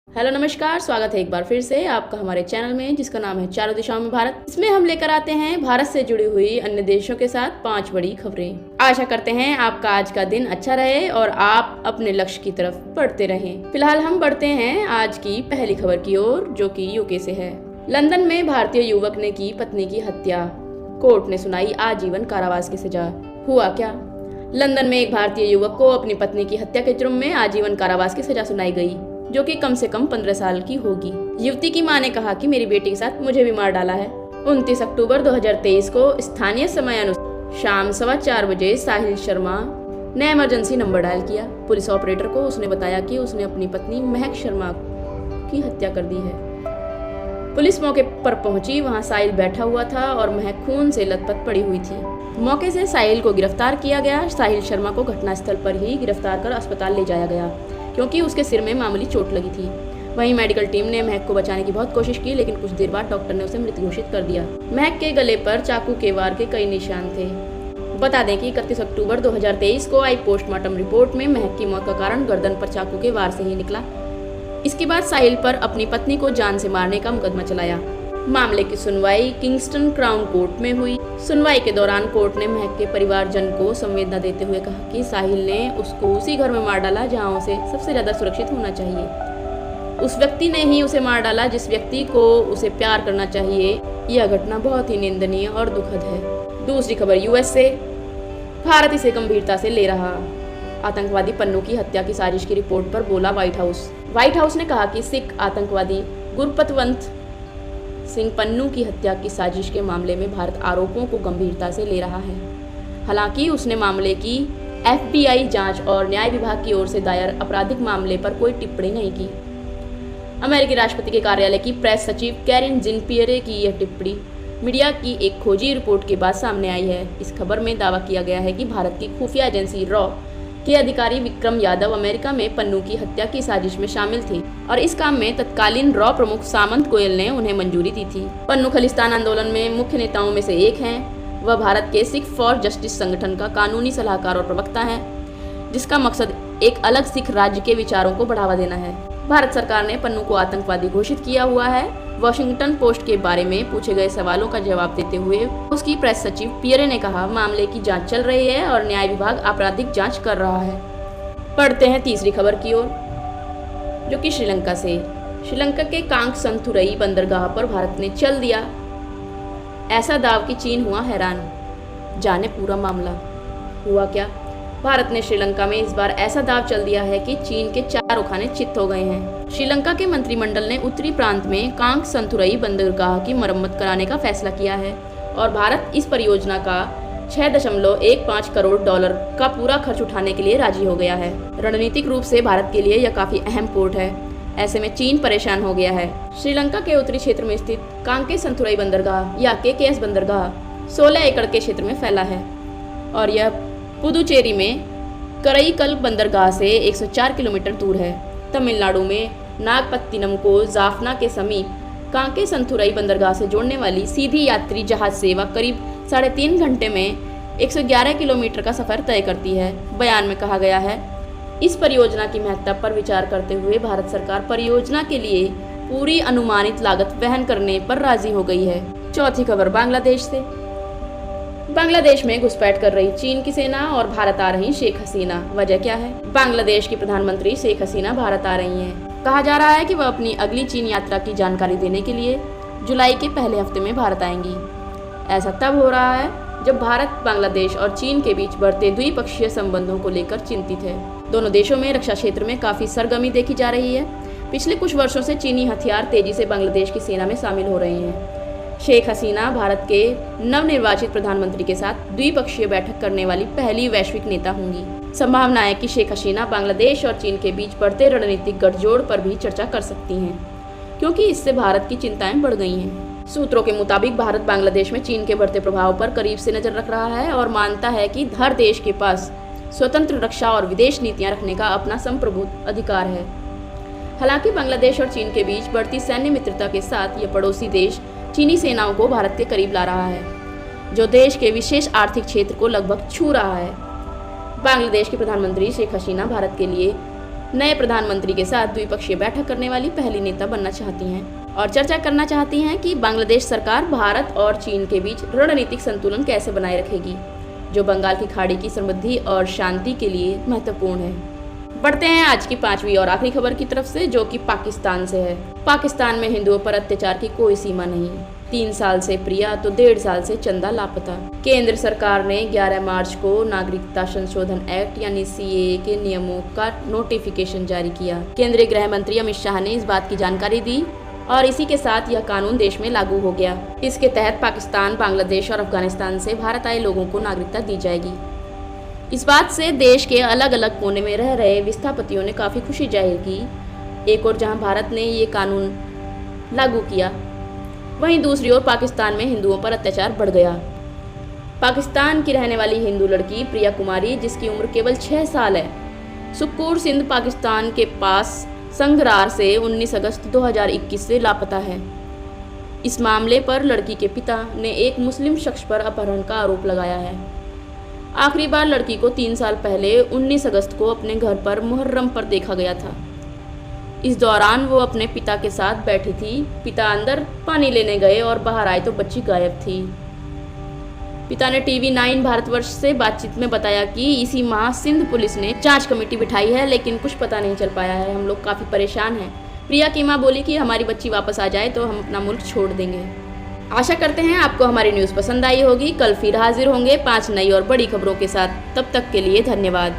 Hello नमस्कार, स्वागत है एक बार फिर से आपका हमारे चैनल में जिसका नाम है चारों दिशाओं में भारत। इसमें हम लेकर आते हैं भारत से जुड़ी हुई अन्य देशों के साथ 5 बड़ी खबरें। आशा करते हैं आपका आज का दिन अच्छा रहे और आप अपने लक्ष्य की तरफ बढ़ते रहें। फिलहाल हम बढ़ते हैं आज की पहली खबर की ओर, जो कि यूके से है। लंदन में भारतीय युवक ने की पत्नी की हत्या, कोर्ट ने सुनाई आजीवन कारावास की सजा। हुआ क्या? लंदन में एक भारतीय युवक को अपनी पत्नी की हत्या के जुर्म में आजीवन कारावास की सजा सुनाई गई, जो कि कम से कम 15 साल की होगी। युवती की मां ने कहा कि मेरी बेटी के साथ मुझे भी मार डाला है। 29 अक्टूबर 2023 को स्थानीय समय अनुसार शाम 4:15 बजे साहिल शर्मा ने इमरजेंसी नंबर डायल किया। पुलिस ऑपरेटर को उसने बताया कि उसने अपनी पत्नी महक शर्मा की हत्या कर दी है। पुलिस मौके पर पहुंची, वहां साहिल बैठा हुआ था और महक खून से लथपथ पड़ी हुई थी। मौके से साहिल को गिरफ्तार किया गया। साहिल शर्मा को घटनास्थल पर ही गिरफ्तार कर अस्पताल ले जाया गया, क्योंकि उसके सिर में मामूली चोट लगी थी। वहीं मेडिकल टीम ने महक को बचाने की बहुत कोशिश की, लेकिन कुछ देर बाद डॉक्टर ने उसे मृत घोषित कर दिया। महक के गले पर चाकू के वार के कई निशान थे। बता दें कि 31 अक्टूबर 2023 को आई पोस्टमार्टम रिपोर्ट में महक की मौत का कारण गर्दन पर चाकू के वार से ही निकला। इसके बाद साहिल पर अपनी पत्नी को जान से मारने का मुकदमा चलाया। मामले की सुनवाई किंगस्टन क्राउन कोर्ट में हुई। सुनवाई के दौरान कोर्ट ने महक के परिवारजन को संवेदना देते हुए कहा कि साहिल ने उसको उसी घर में मार डाला जहां उसे सबसे ज्यादा सुरक्षित होना चाहिए। उस व्यक्ति ने ही उसे मार डाला जिस व्यक्ति को उसे प्यार करना चाहिए। यह घटना बहुत ही निंदनीय और दुखद है। दूसरी खबर यूएस से। भारत इसे गंभीरता से ले रहा। आतंकवादी पन्नू की हत्या की साजिश की रिपोर्ट पर बोला व्हाइट हाउस। व्हाइट हाउस ने कहा कि सिख आतंकवादी गुरपतवंत सिंह पन्नू की हत्या की साजिश के मामले में भारत आरोपों को गंभीरता से ले रहा है। हालांकि उसने मामले की एफबीआई जांच और न्याय विभाग की ओर से दायर आपराधिक मामले पर कोई टिप्पणी नहीं की। अमेरिकी राष्ट्रपति के कार्यालय की प्रेस सचिव कैरिन जिन पियरे की यह टिप्पणी मीडिया की एक खोजी रिपोर्ट के बाद सामने आई है। इस खबर में दावा किया गया है कि भारत की खुफिया एजेंसी रॉ के अधिकारी विक्रम यादव अमेरिका में पन्नू की हत्या की साजिश में शामिल थे और इस काम में तत्कालीन रॉ प्रमुख सामंत गोयल ने उन्हें मंजूरी दी थी। पन्नू खलिस्तान आंदोलन में मुख्य नेताओं में से एक हैं। वह भारत के सिख फॉर जस्टिस संगठन का कानूनी सलाहकार और प्रवक्ता है, जिसका मकसद एक अलग सिख राज्य के विचारों को बढ़ावा देना है। भारत सरकार ने पन्नू को आतंकवादी घोषित किया हुआ है। वॉशिंगटन पोस्ट के बारे में पूछे गए सवालों का जवाब देते हुए उसकी प्रेस सचिव पियरे ने कहा, मामले की जांच चल रही है और न्याय विभाग आपराधिक जांच कर रहा है। पढ़ते हैं तीसरी खबर की ओर, जो कि श्रीलंका से। श्रीलंका के कांगसंथुरई बंदरगाह पर भारत ने चल दिया ऐसा दाव कि चीन हुआ हैरान। जाने पूरा मामला। हुआ क्या? भारत ने श्रीलंका में इस बार ऐसा दाव चल दिया है कि चीन के चारों खाने चित्त हो गए हैं। श्रीलंका के मंत्रिमंडल ने उत्तरी प्रांत में कांगसंथुरई बंदरगाह की मरम्मत कराने का फैसला किया है और भारत इस परियोजना का 6.15 करोड़ डॉलर का पूरा खर्च उठाने के लिए राजी हो गया है। रणनीतिक रूप से भारत के लिए यह काफी अहम पोर्ट है। ऐसे में चीन परेशान हो गया है। श्रीलंका के उत्तरी क्षेत्र में स्थित कांगकेसंथुरई बंदरगाह या केकेएस बंदरगाह 16 एकड़ के क्षेत्र में फैला है और यह पुदुचेरी में करईकल बंदरगाह से 104 किलोमीटर दूर है। तमिलनाडु में नागपत्तिनम को जाफना के समीप कांकेसंथुरई बंदरगाह से जोड़ने वाली सीधी यात्री जहाज सेवा करीब 3.5 घंटे में 111 किलोमीटर का सफर तय करती है। बयान में कहा गया है, इस परियोजना की महत्ता पर विचार करते हुए भारत सरकार परियोजना के लिए पूरी अनुमानित लागत वहन करने पर राजी हो गई है। चौथी खबर बांग्लादेश से। बांग्लादेश में घुसपैठ कर रही चीन की सेना और भारत आ रही शेख हसीना। वजह क्या है? बांग्लादेश की प्रधानमंत्री शेख हसीना भारत आ रही हैं। कहा जा रहा है कि वह अपनी अगली चीन यात्रा की जानकारी देने के लिए जुलाई के पहले हफ्ते में भारत आएंगी। ऐसा तब हो रहा है जब भारत बांग्लादेश और चीन के बीच बढ़ते द्विपक्षीय संबंधों को लेकर चिंतित है। दोनों देशों में रक्षा क्षेत्र में काफी सरगर्मी देखी जा रही है। पिछले कुछ वर्षों से चीनी हथियार तेजी से बांग्लादेश की सेना में शामिल हो रहे हैं। शेख हसीना भारत के नवनिर्वाचित प्रधानमंत्री के साथ द्विपक्षीय बैठक करने वाली पहली वैश्विक नेता होंगी। संभावना है कि शेख हसीना बांग्लादेश और चीन के बीच बढ़ते रणनीतिक गठजोड़ पर भी चर्चा कर सकती हैं, क्योंकि इससे भारत की चिंताएं बढ़ गई हैं। सूत्रों के मुताबिक भारत बांग्लादेश में चीन के बढ़ते प्रभाव पर करीब से नजर रख रहा है और मानता है कि हर देश के पास स्वतंत्र रक्षा और विदेश नीतियां रखने का अपना संप्रभुत्व अधिकार है। हालांकि बांग्लादेश और चीन के बीच बढ़ती सैन्य मित्रता के साथ यह पड़ोसी देश चीनी सेनाओं को भारत के करीब ला रहा है, जो देश के विशेष आर्थिक क्षेत्र को लगभग छू रहा है। बांग्लादेश की प्रधानमंत्री शेख हसीना भारत के लिए नए प्रधानमंत्री के साथ द्विपक्षीय बैठक करने वाली पहली नेता बनना चाहती हैं और चर्चा करना चाहती हैं कि बांग्लादेश सरकार भारत और चीन के बीच रणनीतिक संतुलन कैसे बनाए रखेगी, जो बंगाल की खाड़ी की समृद्धि और शांति के लिए महत्वपूर्ण है। बढ़ते हैं आज की 5वीं और आखिरी खबर की तरफ से, जो कि पाकिस्तान से है। पाकिस्तान में हिंदुओं पर अत्याचार की कोई सीमा नहीं। 3 साल से प्रिया तो 1.5 साल से चंदा लापता। केंद्र सरकार ने 11 मार्च को नागरिकता संशोधन एक्ट यानी CAA के नियमों का नोटिफिकेशन जारी किया। केंद्रीय गृह मंत्री अमित शाह ने इस बात की जानकारी दी और इसी के साथ यह कानून देश में लागू हो गया। इसके तहत पाकिस्तान, बांग्लादेश और अफगानिस्तान से भारत आए लोगों को नागरिकता दी जाएगी। इस बात से देश के अलग अलग कोने में रह रहे विस्थापितों ने काफ़ी खुशी जाहिर की। एक और जहां भारत ने ये कानून लागू किया, वहीं दूसरी ओर पाकिस्तान में हिंदुओं पर अत्याचार बढ़ गया। पाकिस्तान की रहने वाली हिंदू लड़की प्रिया कुमारी, जिसकी उम्र केवल 6 साल है, सुक्कूर सिंध पाकिस्तान के पास संगरार से 19 अगस्त 2021 से लापता है। इस मामले पर लड़की के पिता ने एक मुस्लिम शख्स पर अपहरण का आरोप लगाया है। आखिरी बार लड़की को 3 साल पहले 19 अगस्त को अपने घर पर मुहर्रम पर देखा गया था। इस दौरान वो अपने पिता के साथ बैठी थी। पिता अंदर पानी लेने गए और बाहर आए तो बच्ची गायब थी। पिता ने TV 9 भारतवर्ष से बातचीत में बताया कि इसी माह सिंध पुलिस ने जांच कमेटी बिठाई है, लेकिन कुछ पता नहीं चल पाया है। हम लोग काफ़ी परेशान हैं। प्रिया की मां बोली कि हमारी बच्ची वापस आ जाए तो हम अपना मुल्क छोड़ देंगे। आशा करते हैं आपको हमारी न्यूज़ पसंद आई होगी। कल फिर हाजिर होंगे 5 नई और बड़ी खबरों के साथ। तब तक के लिए धन्यवाद।